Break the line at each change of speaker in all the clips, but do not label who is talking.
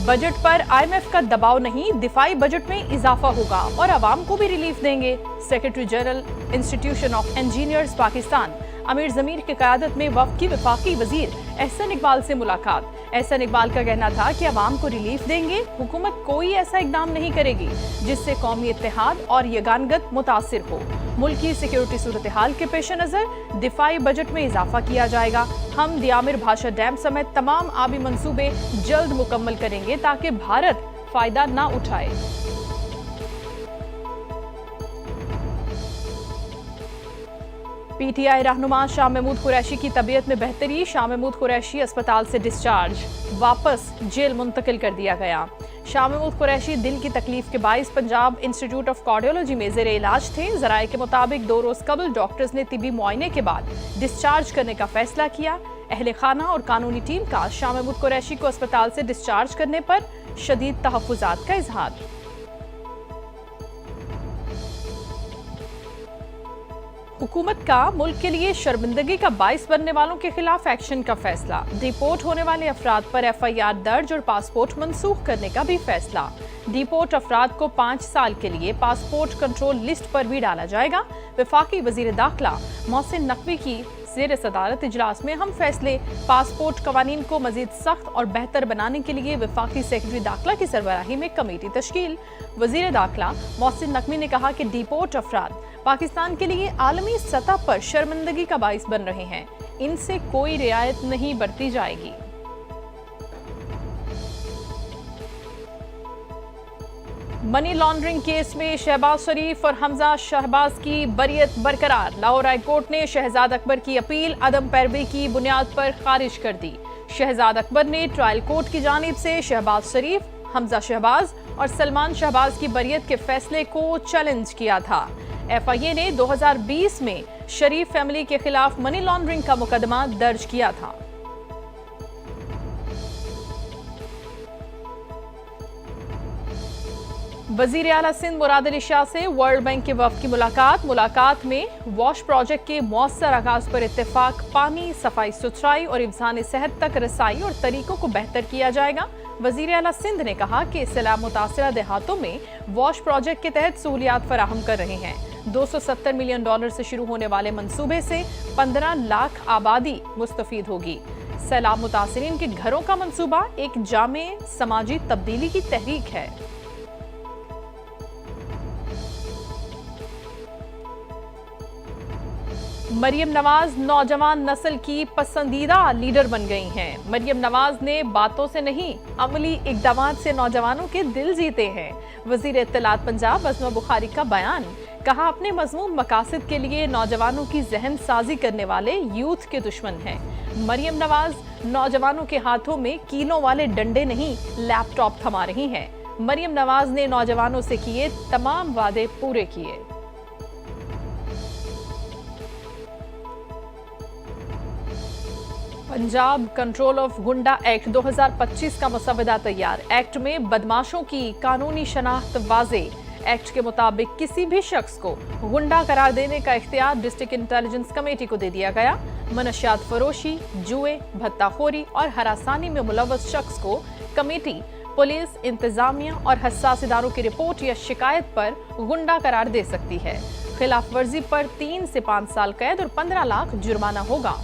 Budget पर IMF का दबाव नहीं, दिफाई बजट में इजाफा होगा और आवाम को भी रिलीफ देंगे। Secretary general institution of engineers Pakistan अमीर ज़मीर की क़यादत में वफ़द की वफाकी वज़ीर एहसन इकबाल से मुलाकात। एहसन इकबाल का कहना था कि आवाम को रिलीफ देंगे, हुकूमत कोई ऐसा इकदाम नहीं करेगी जिससे कौमी इत्तेहाद और यगानगत मुतासिर हो। मुल्क की सिक्योरिटी सूरत हाल के पेश नज़र दिफाई बजट में इजाफा किया जाएगा। हम दियामिर भाषा डैम समेत तमाम आबी मंसूबे जल्द मुकम्मल करेंगे ताकि भारत फायदा ना उठाए। PTI रहनुमा शाह महमूद कुरैशी की तबीयत में बेहतरी, शाह महमूद कुरैशी अस्पताल से डिस्चार्ज, वापस जेल मुंतकिल कर दिया गया। शाह महमूद कुरैशी दिल की तकलीफ के बाइस पंजाब इंस्टीट्यूट ऑफ कार्डियोलॉजी में ज़ेरे इलाज थे। ज़राए के मुताबिक 2 रोज़ कबल डॉक्टर्स ने तिबी मुआयने के बाद डिस्चार्ज करने का फैसला किया। अहले खाना और कानूनी टीम का शाह महमूद कुरैशी को अस्पताल से डिस्चार्ज करने पर शदीद तहफ़्फ़ुज़ात का इजहार। हुकूमत का मुल्क के लिए शर्मिंदगी का बाइस बनने वालों के खिलाफ एक्शन का फैसला। डिपोर्ट होने वाले अफराद पर FIR दर्ज और पासपोर्ट मंसूख करने का भी फैसला। डिपोर्ट अफराद को 5 साल के लिए पासपोर्ट कंट्रोल लिस्ट पर भी डाला जाएगा। वफाकी वजीर दाखिला मोहसिन नकवी की ज़ेर सदारत इजलास में हम फैसले। पासपोर्ट कवानीन को मजीद सख्त और बेहतर बनाने के लिए वफाकी सेक्रेटरी दाखिला की सरबराही में कमेटी तश्कील। वजीर दाखिला मोहसिन नकवी ने कहा कि डिपोर्ट अफराद पाकिस्तान के लिए आलमी सतह पर शर्मिंदगी का बाइस बन रहे हैं, इनसे कोई रियायत नहीं बरती जाएगी। मनी लॉन्ड्रिंग केस में शहबाज शरीफ और हमजा शहबाज की बरियत बरकरार। लाहौर हाई कोर्ट ने शहजाद अकबर की अपील अदम पैरवी की बुनियाद पर खारिज कर दी। शहजाद अकबर ने ट्रायल कोर्ट की जानिब से शहबाज शरीफ, हमजा शहबाज और सलमान शहबाज की बरियत के फैसले को चैलेंज किया था। FIA ने 2020 में शरीफ फैमिली के खिलाफ मनी लॉन्ड्रिंग का मुकदमा दर्ज किया था। वजीर आला सिंध मुराद अली शाह से वर्ल्ड बैंक के वफ़द की मुलाकात में वॉश प्रोजेक्ट के मौसर आगाज पर इत्तेफाक। पानी, सफाई सुथराई और इंसानी सेहत तक रसाई और तरीकों को बेहतर किया जाएगा। वजीर आला सिंध ने कहा कि सैलाब मुतासिरा देहातों में वॉश प्रोजेक्ट के तहत सहूलियात फराहम कर रहे हैं। $270 मिलियन से शुरू होने वाले मंसूबे से 15 लाख आबादी मुस्तफीद होगी। सैलाब मुतासिरीन के घरों का मंसूबा एक जामे समाजी तब्दीली की तहरीक है। मरियम नवाज नौजवान नस्ल की पसंदीदा लीडर बन गई हैं। मरियम नवाज ने बातों से नहीं, अमली इक़दामात से नौजवानों के दिल जीते हैं। वज़ीर इत्तलात पंजाब अज़मा बुखारी का बयान, कहा अपने मज़मूम मकासद के लिए नौजवानों की जहन साजी करने वाले यूथ के दुश्मन हैं। मरियम नवाज नौजवानों के हाथों में कीलों वाले डंडे नहीं, लैपटॉप थमा रही हैं। मरियम नवाज ने नौजवानों से किए तमाम वादे पूरे किए। पंजाब कंट्रोल ऑफ गुंडा एक्ट 2025 का मसवदा तैयार। एक्ट में बदमाशों की कानूनी शनाख्त वाजे। एक्ट के मुताबिक किसी भी शख्स को गुंडा करार देने का इख्तियार डिस्ट्रिक्ट इंटेलिजेंस कमेटी को दे दिया गया। मनशियात फरोशी, जुए, भत्ताखोरी और हरासानी में मुलव्वस शख्स को कमेटी पुलिस, इंतजामिया और हसास इदारों की रिपोर्ट या शिकायत पर गुंडा करार दे सकती है। खिलाफ वर्जी पर 3 से 5 साल कैद और 15 लाख जुर्माना होगा।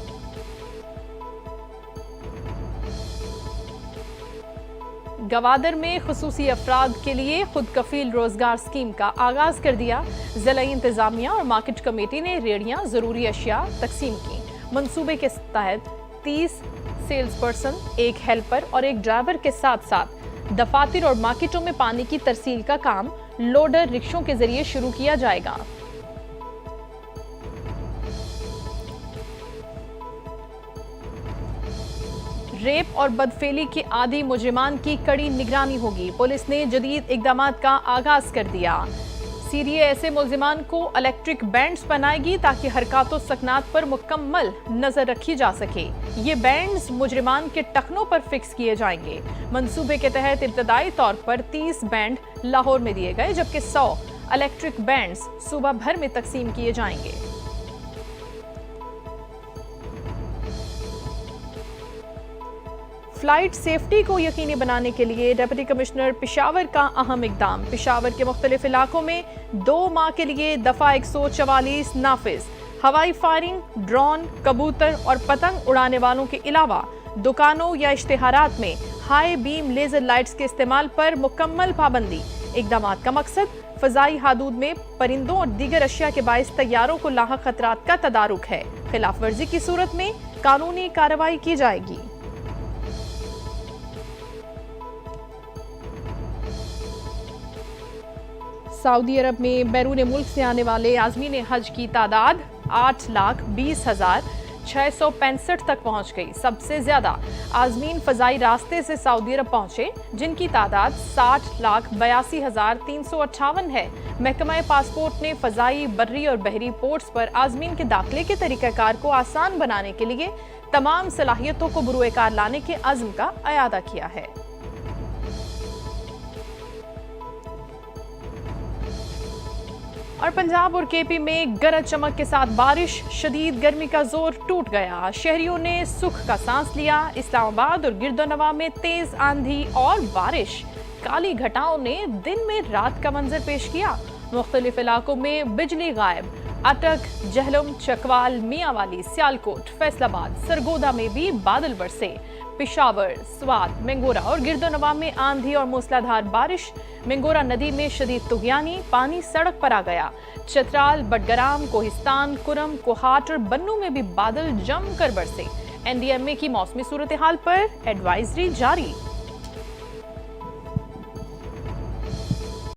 गवादर में खुसूसी अफराद के लिए खुद कफील रोजगार स्कीम का आगाज कर दिया। ज़िलाई इंतजामिया और मार्केट कमेटी ने रेहड़ियां, जरूरी अशिया तकसीम की। मंसूबे के तहत 30 सेल्स पर्सन, 1 हेल्पर और 1 ड्राइवर के साथ साथ दफातर और मार्केटों में पानी की तरसील का काम लोडर रिक्शों के जरिए शुरू किया जाएगा। रेप और बदफेली के आदी मुजरिमान की कड़ी निगरानी होगी। पुलिस ने जदीद इक़दामात का आगाज कर दिया। सीरिया ऐसे मुलजिमान को इलेक्ट्रिक बैंड्स बनाएगी ताकि हरकतों सकनात पर मुकम्मल नजर रखी जा सके। ये बैंड्स मुजरिमान के टखनों पर फिक्स किए जाएंगे। मंसूबे के तहत इब्तदाई तौर पर 30 बैंड लाहौर में दिए गए, जबकि 100 इलेक्ट्रिक बैंड्स सूबा भर में तकसीम किए जाएंगे। फ्लाइट सेफ्टी को यकीनी बनाने के लिए डिप्टी कमिश्नर पेशावर का अहम इकदाम। पेशावर के मुख्तलिफ इलाकों में 2 माह के लिए दफ़ा 144 नाफिज। हवाई फायरिंग, ड्रोन, कबूतर और पतंग उड़ाने वालों के अलावा दुकानों या इश्तिहारात में हाई बीम लेजर लाइट्स के इस्तेमाल पर मुकम्मल पाबंदी। इक़दामात का मकसद फ़ज़ाई हदूद में परिंदों और दीगर अशिया के बाइस तैयारों को लाहक खतरात का तदारुक है। खिलाफ वर्जी की सूरत में कानूनी कार्रवाई की जाएगी। सऊदी अरब में बैरून मुल्क से आने वाले आज़मीन हज की तादाद 8,20,665 तक पहुंच गई। सबसे ज्यादा आज़मीन फ़ज़ाई रास्ते से सऊदी अरब पहुंचे, जिनकी तादाद 60,82,358 है। महकमा पासपोर्ट ने फ़ज़ाई, बर्री और बहरी पोर्ट्स पर आज़मीन के दाखिले के तरीक़ाकार को आसान बनाने के लिए तमाम सलाहियतों को बुरुएकार लाने के अज़्म का अयादा किया है। और पंजाब और केपी में गरज चमक के साथ बारिश, शदीद गर्मी का जोर टूट गया। शहरियों ने सुख का सांस लिया। इस्लामाबाद और गिरदोनवा में तेज आंधी और बारिश, काली घटाओं ने दिन में रात का मंजर पेश किया। मुख्तलिफ इलाकों में बिजली गायब। अटक, जहलम, चकवाल, मियांवाली, सियालकोट, फैसलाबाद, सरगोदा में भी बादल बरसे। पेशावर, स्वात, मेंगोरा और गिरदोनवा में आंधी और मूसलाधार बारिश। मेंगोरा नदी में शदीद तुगयानी, पानी सड़क पर आ गया। चतराल, बडगराम, कोहिस्तान, कुरम, कोहाट और बन्नू में भी बादल जमकर बरसे। NDMA की मौसमी सूरत हाल पर एडवाइजरी जारी।